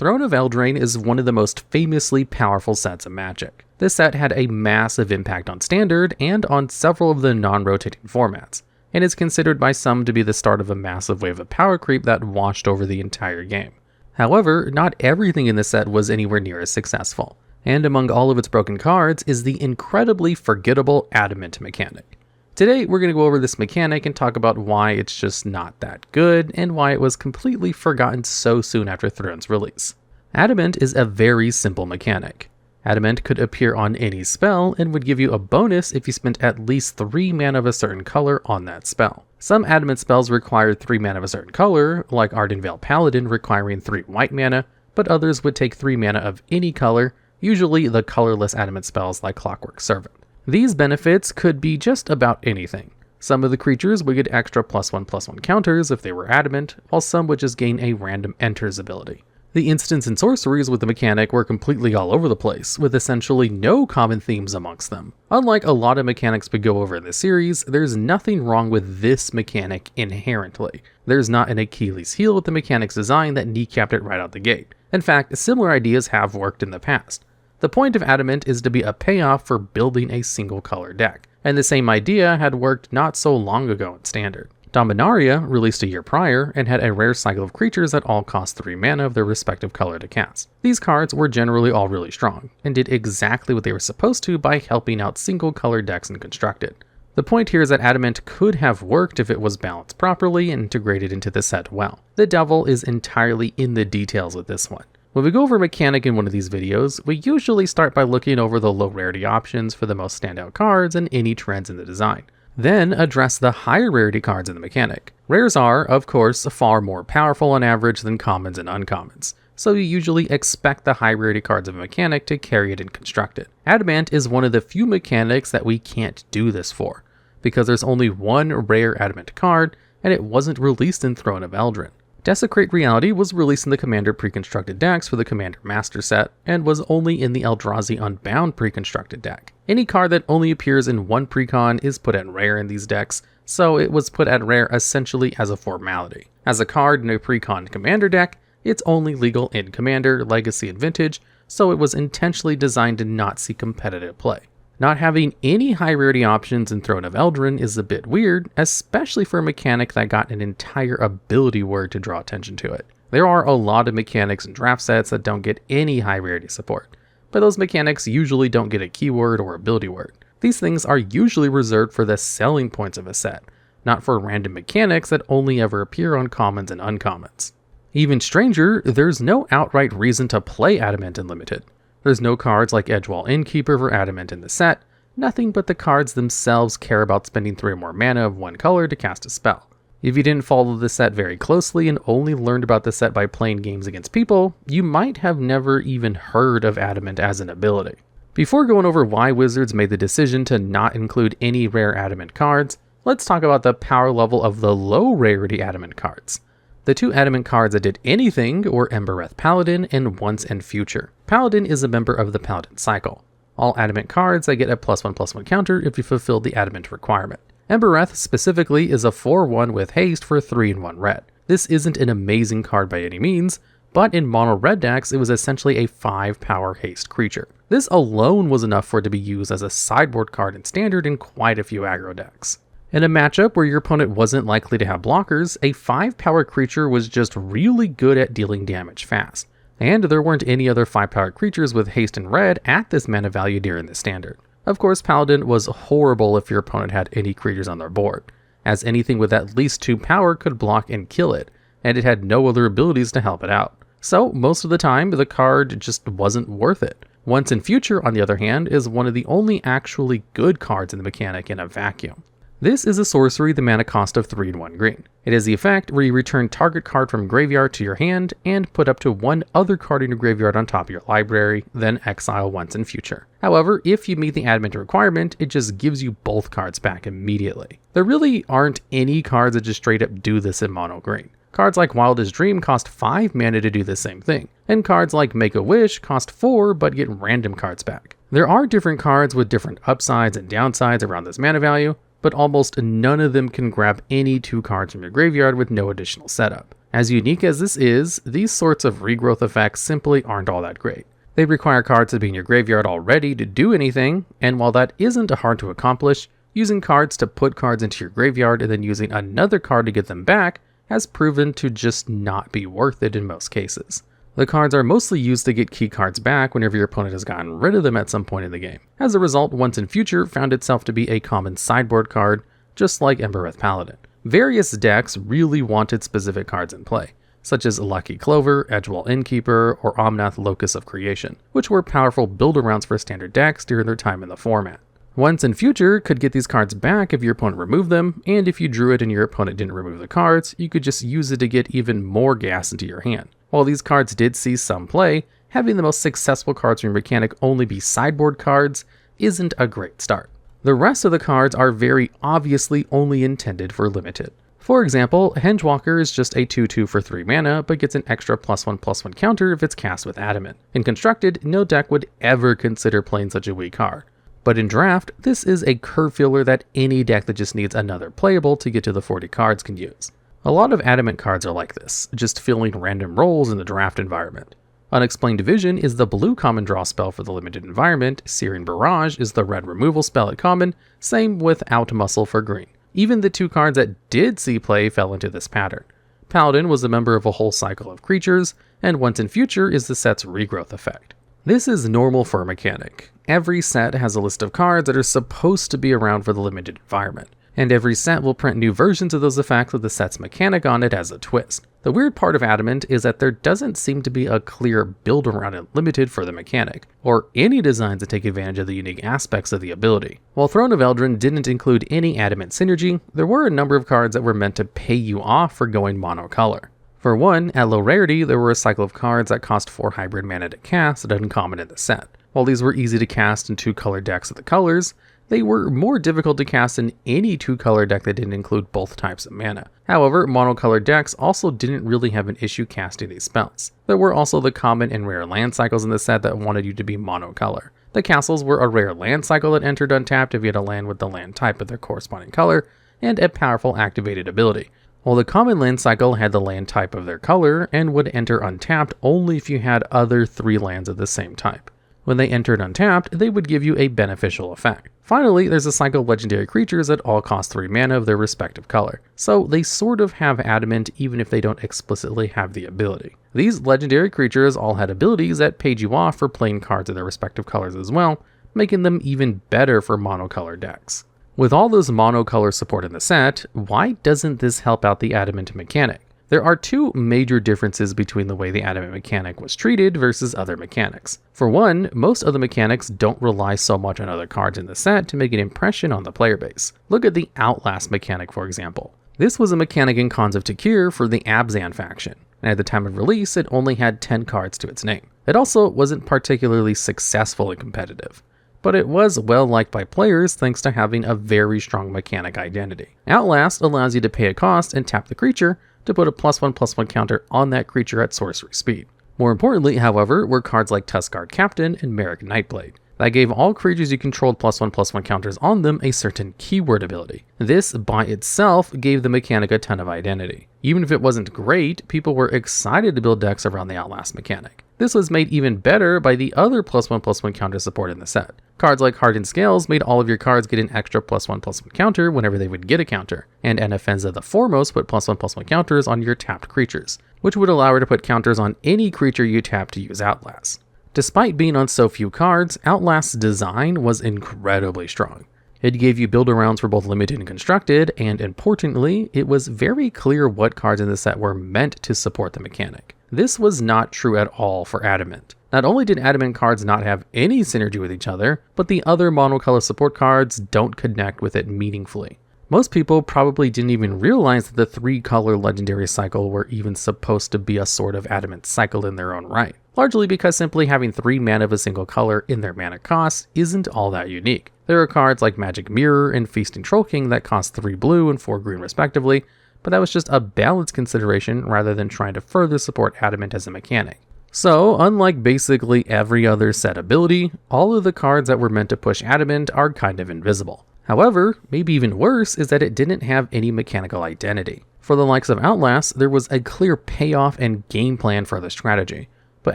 Throne of Eldraine is one of the most famously powerful sets of Magic. This set had a massive impact on Standard and on several of the non-rotating formats, and is considered by some to be the start of a massive wave of power creep that washed over the entire game. However, not everything in the set was anywhere near as successful, and among all of its broken cards is the incredibly forgettable Adamant mechanic. Today we're going to go over this mechanic and talk about why it's just not that good, and why it was completely forgotten so soon after Throne's release. Adamant is a very simple mechanic. Adamant could appear on any spell and would give you a bonus if you spent at least 3 mana of a certain color on that spell. Some Adamant spells require 3 mana of a certain color, like Ardenvale Paladin requiring 3 white mana, but others would take 3 mana of any color, usually the colorless Adamant spells like Clockwork Servant. These benefits could be just about anything. Some of the creatures would get extra +1/+1 counters if they were Adamant, while some would just gain a random Enters ability. The instants and sorceries with the mechanic were completely all over the place, with essentially no common themes amongst them. Unlike a lot of mechanics we go over in this series, there's nothing wrong with this mechanic inherently. There's not an Achilles heel with the mechanic's design that kneecapped it right out the gate. In fact, similar ideas have worked in the past. The point of Adamant is to be a payoff for building a single color deck, and the same idea had worked not so long ago in Standard. Dominaria, released a year prior, and had a rare cycle of creatures that all cost 3 mana of their respective color to cast. These cards were generally all really strong, and did exactly what they were supposed to by helping out single color decks and Constructed. The point here is that Adamant could have worked if it was balanced properly and integrated into the set well. The devil is entirely in the details with this one. When we go over a mechanic in one of these videos, we usually start by looking over the low rarity options for the most standout cards and any trends in the design. Then address the higher rarity cards in the mechanic. Rares are, of course, far more powerful on average than commons and uncommons, so you usually expect the high rarity cards of a mechanic to carry it in Constructed. Adamant is one of the few mechanics that we can't do this for, because there's only one rare Adamant card, and it wasn't released in Throne of Eldraine. Desecrate Reality was released in the Commander pre-constructed decks for the Commander Master set, and was only in the Eldrazi Unbound pre-constructed deck. Any card that only appears in one precon is put at rare in these decks, so it was put at rare essentially as a formality. As a card in a precon Commander deck, it's only legal in Commander, Legacy, and Vintage, so it was intentionally designed to not see competitive play. Not having any high rarity options in Throne of Eldraine is a bit weird, especially for a mechanic that got an entire ability word to draw attention to it. There are a lot of mechanics and draft sets that don't get any high rarity support, but those mechanics usually don't get a keyword or ability word. These things are usually reserved for the selling points of a set, not for random mechanics that only ever appear on commons and uncommons. Even stranger, there's no outright reason to play Adamant in Limited. There's no cards like Edgewall Innkeeper for Adamant in the set, nothing but the cards themselves care about spending 3 or more mana of one color to cast a spell. If you didn't follow the set very closely and only learned about the set by playing games against people, you might have never even heard of Adamant as an ability. Before going over why Wizards made the decision to not include any rare Adamant cards, let's talk about the power level of the low rarity Adamant cards. The 2 Adamant cards that did anything were Embereth Paladin and Once and Future. Paladin is a member of the Paladin cycle. All Adamant cards that get a +1/+1 counter if you fulfill the Adamant requirement. Embereth specifically is a 4/1 with haste for 3 and 1 red. This isn't an amazing card by any means, but in mono red decks it was essentially a 5 power haste creature. This alone was enough for it to be used as a sideboard card in Standard in quite a few aggro decks. In a matchup where your opponent wasn't likely to have blockers, a 5 power creature was just really good at dealing damage fast, and there weren't any other 5 power creatures with haste and red at this mana value during the Standard. Of course, Paladin was horrible if your opponent had any creatures on their board, as anything with at least 2 power could block and kill it, and it had no other abilities to help it out. So most of the time, the card just wasn't worth it. Once in Future, on the other hand, is one of the only actually good cards in the mechanic in a vacuum. This is a sorcery the mana cost of 3 and 1 green. It is the effect where you return target card from graveyard to your hand and put up to 1 other card in your graveyard on top of your library, then exile Once in Future. However, if you meet the Adamant requirement, it just gives you both cards back immediately. There really aren't any cards that just straight up do this in mono green. Cards like Wildest Dream cost 5 mana to do the same thing, and cards like Make a Wish cost 4 but get random cards back. There are different cards with different upsides and downsides around this mana value, but almost none of them can grab any 2 cards from your graveyard with no additional setup. As unique as this is, these sorts of regrowth effects simply aren't all that great. They require cards to be in your graveyard already to do anything, and while that isn't hard to accomplish, using cards to put cards into your graveyard and then using another card to get them back has proven to just not be worth it in most cases. The cards are mostly used to get key cards back whenever your opponent has gotten rid of them at some point in the game. As a result, Once and Future found itself to be a common sideboard card, just like Embereth Paladin. Various decks really wanted specific cards in play, such as Lucky Clover, Edgewall Innkeeper, or Omnath Locus of Creation, which were powerful build-arounds for standard decks during their time in the format. Once and Future could get these cards back if your opponent removed them, and if you drew it and your opponent didn't remove the cards, you could just use it to get even more gas into your hand. While these cards did see some play, having the most successful cards from your mechanic only be sideboard cards isn't a great start. The rest of the cards are very obviously only intended for limited. For example, Hengewalker is just a 2/2 for 3 mana, but gets an extra +1/+1 counter if it's cast with Adamant. In Constructed, no deck would ever consider playing such a weak card. But in Draft, this is a curve filler that any deck that just needs another playable to get to the 40 cards can use. A lot of Adamant cards are like this, just filling random roles in the Draft environment. Unexplained Division is the blue common draw spell for the limited environment, Searing Barrage is the red removal spell at common, same with Outmuscle for green. Even the 2 cards that did see play fell into this pattern. Paladin was a member of a whole cycle of creatures, and Once and Future is the set's regrowth effect. This is normal for a mechanic. Every set has a list of cards that are supposed to be around for the limited environment, and every set will print new versions of those effects with the set's mechanic on it as a twist. The weird part of Adamant is that there doesn't seem to be a clear build around it limited for the mechanic, or any designs that take advantage of the unique aspects of the ability. While Throne of Eldraine didn't include any Adamant synergy, there were a number of cards that were meant to pay you off for going monocolor. For one, at low rarity, there were a cycle of cards that cost 4 hybrid mana to cast that are uncommon in the set. While these were easy to cast in 2-color decks of the colors, they were more difficult to cast in any 2-color deck that didn't include both types of mana. However, monocolor decks also didn't really have an issue casting these spells. There were also the common and rare land cycles in the set that wanted you to be monocolor. The castles were a rare land cycle that entered untapped if you had a land with the land type of their corresponding color, and a powerful activated ability. While the common land cycle had the land type of their color and would enter untapped only if you had other 3 lands of the same type. When they entered untapped, they would give you a beneficial effect. Finally, there's a cycle of legendary creatures that all cost 3 mana of their respective color, so they sort of have Adamant even if they don't explicitly have the ability. These legendary creatures all had abilities that paid you off for playing cards of their respective colors as well, making them even better for monocolor decks. With all this monocolor support in the set, why doesn't this help out the Adamant mechanic? There are 2 major differences between the way the Adamant mechanic was treated versus other mechanics. For one, most other mechanics don't rely so much on other cards in the set to make an impression on the player base. Look at the Outlast mechanic, for example. This was a mechanic in Khans of Takir for the Abzan faction, and at the time of release, it only had 10 cards to its name. It also wasn't particularly successful and competitive, but it was well liked by players thanks to having a very strong mechanic identity. Outlast allows you to pay a cost and tap the creature to put a +1/+1 counter on that creature at sorcery speed. More importantly, however, were cards like Tuskguard Captain and Merrick Nightblade. That gave all creatures you controlled +1/+1 counters on them a certain keyword ability. This, by itself, gave the mechanic a ton of identity. Even if it wasn't great, people were excited to build decks around the Outlast mechanic. This was made even better by the other +1/+1 counter support in the set. Cards like Hardened Scales made all of your cards get an extra +1/+1 counter whenever they would get a counter, and Anafenza the Foremost put +1/+1 counters on your tapped creatures, which would allow her to put counters on any creature you tap to use Outlast. Despite being on so few cards, Outlast's design was incredibly strong. It gave you build-arounds for both limited and constructed, and importantly, it was very clear what cards in the set were meant to support the mechanic. This was not true at all for Adamant. Not only did Adamant cards not have any synergy with each other, but the other monocolor support cards don't connect with it meaningfully. Most people probably didn't even realize that the 3-color legendary cycle were even supposed to be a sort of Adamant cycle in their own right, largely because simply having 3 mana of a single color in their mana cost isn't all that unique. There are cards like Magic Mirror and Feasting Troll King that cost 3 blue and 4 green respectively, but that was just a balance consideration rather than trying to further support Adamant as a mechanic. So, unlike basically every other set ability, all of the cards that were meant to push Adamant are kind of invisible. However, maybe even worse is that it didn't have any mechanical identity. For the likes of Outlast, there was a clear payoff and game plan for the strategy, but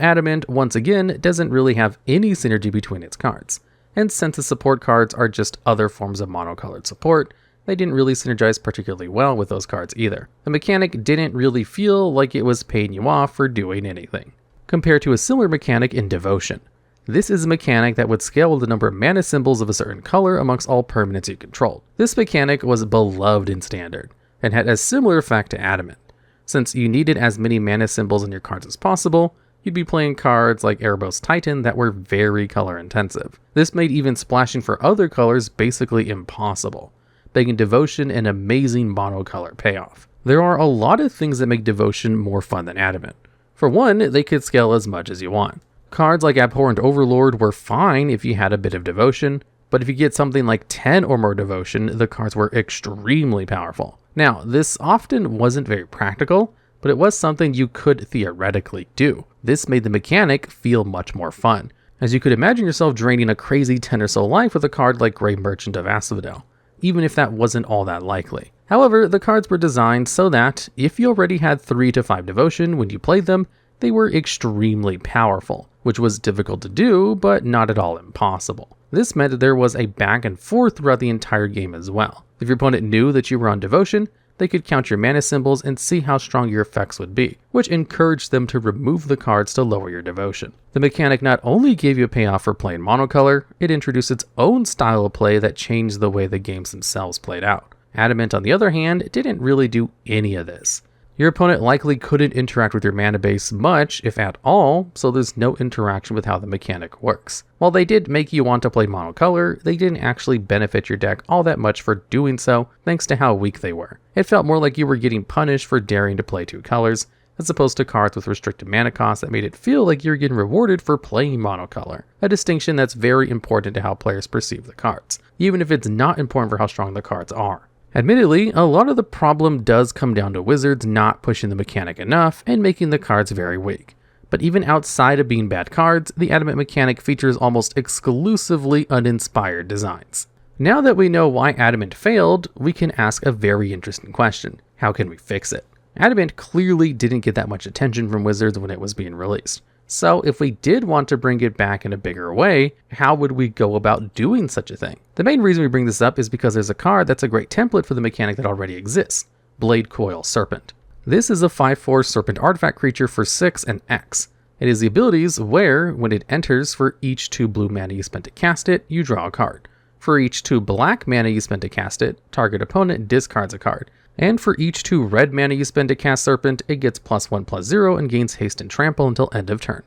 Adamant, once again, doesn't really have any synergy between its cards. And since the support cards are just other forms of monocolored support, they didn't really synergize particularly well with those cards either. The mechanic didn't really feel like it was paying you off for doing anything. Compared to a similar mechanic in Devotion. This is a mechanic that would scale the number of mana symbols of a certain color amongst all permanents you controlled. This mechanic was beloved in Standard, and had a similar effect to Adamant. Since you needed as many mana symbols in your cards as possible, you'd be playing cards like Erebos Titan that were very color intensive. This made even splashing for other colors basically impossible, making Devotion an amazing monocolor payoff. There are a lot of things that make Devotion more fun than Adamant. For one, they could scale as much as you want. Cards like Abhorrent Overlord were fine if you had a bit of Devotion, but if you get something like 10 or more Devotion, the cards were extremely powerful. Now, this often wasn't very practical, but it was something you could theoretically do. This made the mechanic feel much more fun, as you could imagine yourself draining a crazy 10 or so life with a card like Grey Merchant of Asphodel, even if that wasn't all that likely. However, the cards were designed so that, if you already had 3 to 5 Devotion when you played them, they were extremely powerful, which was difficult to do, but not at all impossible. This meant that there was a back and forth throughout the entire game as well. If your opponent knew that you were on Devotion, they could count your mana symbols and see how strong your effects would be, which encouraged them to remove the cards to lower your Devotion. The mechanic not only gave you a payoff for playing monocolor, it introduced its own style of play that changed the way the games themselves played out. Adamant, on the other hand, didn't really do any of this. Your opponent likely couldn't interact with your mana base much, if at all, so there's no interaction with how the mechanic works. While they did make you want to play monocolor, they didn't actually benefit your deck all that much for doing so, thanks to how weak they were. It felt more like you were getting punished for daring to play 2 colors, as opposed to cards with restricted mana costs that made it feel like you were getting rewarded for playing monocolor, a distinction that's very important to how players perceive the cards, even if it's not important for how strong the cards are. Admittedly, a lot of the problem does come down to Wizards not pushing the mechanic enough and making the cards very weak. But even outside of being bad cards, the Adamant mechanic features almost exclusively uninspired designs. Now that we know why Adamant failed, we can ask a very interesting question. How can we fix it? Adamant clearly didn't get that much attention from Wizards when it was being released. So if we did want to bring it back in a bigger way, how would we go about doing such a thing? The main reason we bring this up is because there's a card that's a great template for the mechanic that already exists, Blade Coil Serpent. This is a 5/4 Serpent artifact creature for 6 and X. It is the abilities where, when it enters, for each 2 blue mana you spent to cast it, you draw a card. For each 2 black mana you spent to cast it, target opponent discards a card. And for each 2 red mana you spend to cast Serpent, it gets +1/+0 and gains haste and trample until end of turn.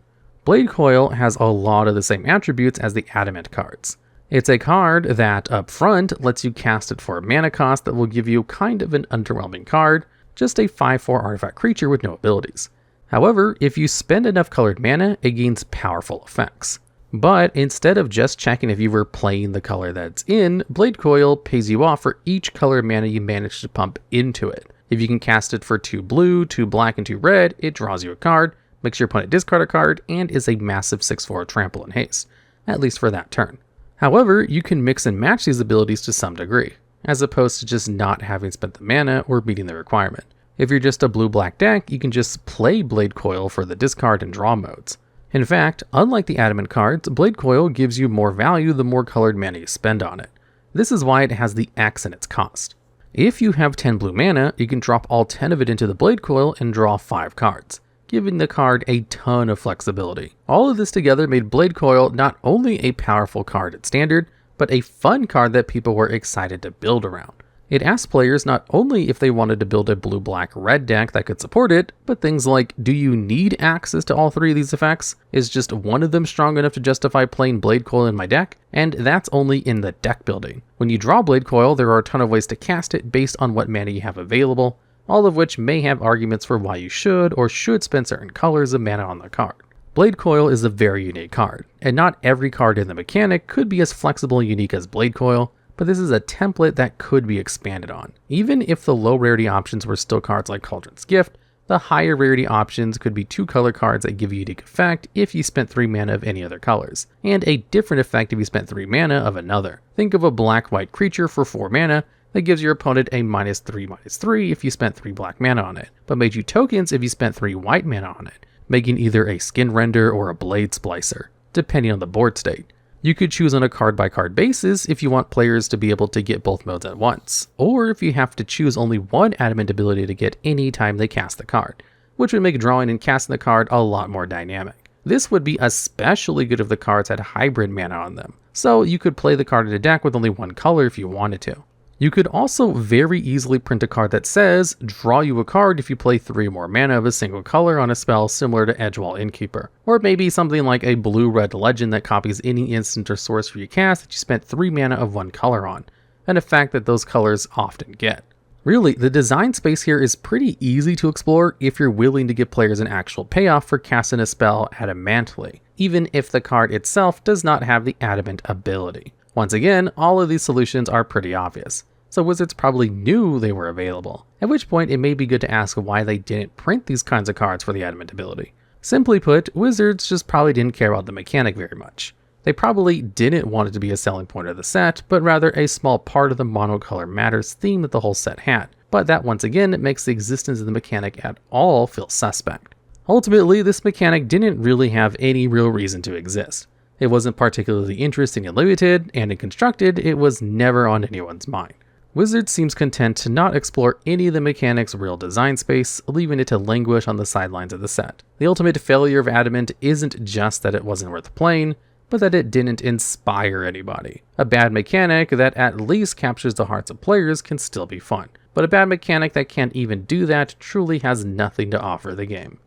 Blade Coil has a lot of the same attributes as the Adamant cards. It's a card that, up front, lets you cast it for a mana cost that will give you kind of an underwhelming card, just a 5/4 artifact creature with no abilities. However, if you spend enough colored mana, it gains powerful effects. But instead of just checking if you were playing the color that's in, Blade Coil pays you off for each color mana you manage to pump into it. If you can cast it for 2 blue, 2 black, and 2 red, it draws you a card, makes your opponent discard a card, and is a massive 6/4 trample and haste, at least for that turn. However, you can mix and match these abilities to some degree, as opposed to just not having spent the mana or meeting the requirement. If you're just a blue-black deck, you can just play Blade Coil for the discard and draw modes. In fact, unlike the Adamant cards, Blade Coil gives you more value the more colored mana you spend on it. This is why it has the X in its cost. If you have 10 blue mana, you can drop all 10 of it into the Blade Coil and draw 5 cards, giving the card a ton of flexibility. All of this together made Blade Coil not only a powerful card at Standard, but a fun card that people were excited to build around. It asked players not only if they wanted to build a blue-black-red deck that could support it, but things like, do you need access to all 3 of these effects? Is just one of them strong enough to justify playing Blade Coil in my deck? And that's only in the deck building. When you draw Blade Coil, there are a ton of ways to cast it based on what mana you have available, all of which may have arguments for why you should or should spend certain colors of mana on the card. Blade Coil is a very unique card, and not every card in the mechanic could be as flexible and unique as Blade Coil, but this is a template that could be expanded on. Even if the low rarity options were still cards like Cauldron's Gift, the higher rarity options could be 2 color cards that give a unique effect if you spent 3 mana of any other colors, and a different effect if you spent 3 mana of another. Think of a black-white creature for 4 mana that gives your opponent a -3/-3 if you spent 3 black mana on it, but made you tokens if you spent 3 white mana on it, making either a Skin Render or a Blade Splicer, depending on the board state. You could choose on a card-by-card basis if you want players to be able to get both modes at once, or if you have to choose only one Adamant ability to get any time they cast the card, which would make drawing and casting the card a lot more dynamic. This would be especially good if the cards had hybrid mana on them, so you could play the card in a deck with only one color if you wanted to. You could also very easily print a card that says, draw you a card if you play 3 more mana of a single color on a spell similar to Edgewall Innkeeper. Or maybe something like a blue-red legend that copies any instant or sorcery you cast that you spent 3 mana of one color on, an effect that those colors often get. Really, the design space here is pretty easy to explore if you're willing to give players an actual payoff for casting a spell adamantly, even if the card itself does not have the adamant ability. Once again, all of these solutions are pretty obvious, so Wizards probably knew they were available, at which point it may be good to ask why they didn't print these kinds of cards for the adamant ability. Simply put, Wizards just probably didn't care about the mechanic very much. They probably didn't want it to be a selling point of the set, but rather a small part of the monocolor matters theme that the whole set had, but that once again makes the existence of the mechanic at all feel suspect. Ultimately, this mechanic didn't really have any real reason to exist. It wasn't particularly interesting in Limited, and in Constructed, it was never on anyone's mind. Wizards seems content to not explore any of the mechanic's real design space, leaving it to languish on the sidelines of the set. The ultimate failure of Adamant isn't just that it wasn't worth playing, but that it didn't inspire anybody. A bad mechanic that at least captures the hearts of players can still be fun, but a bad mechanic that can't even do that truly has nothing to offer the game.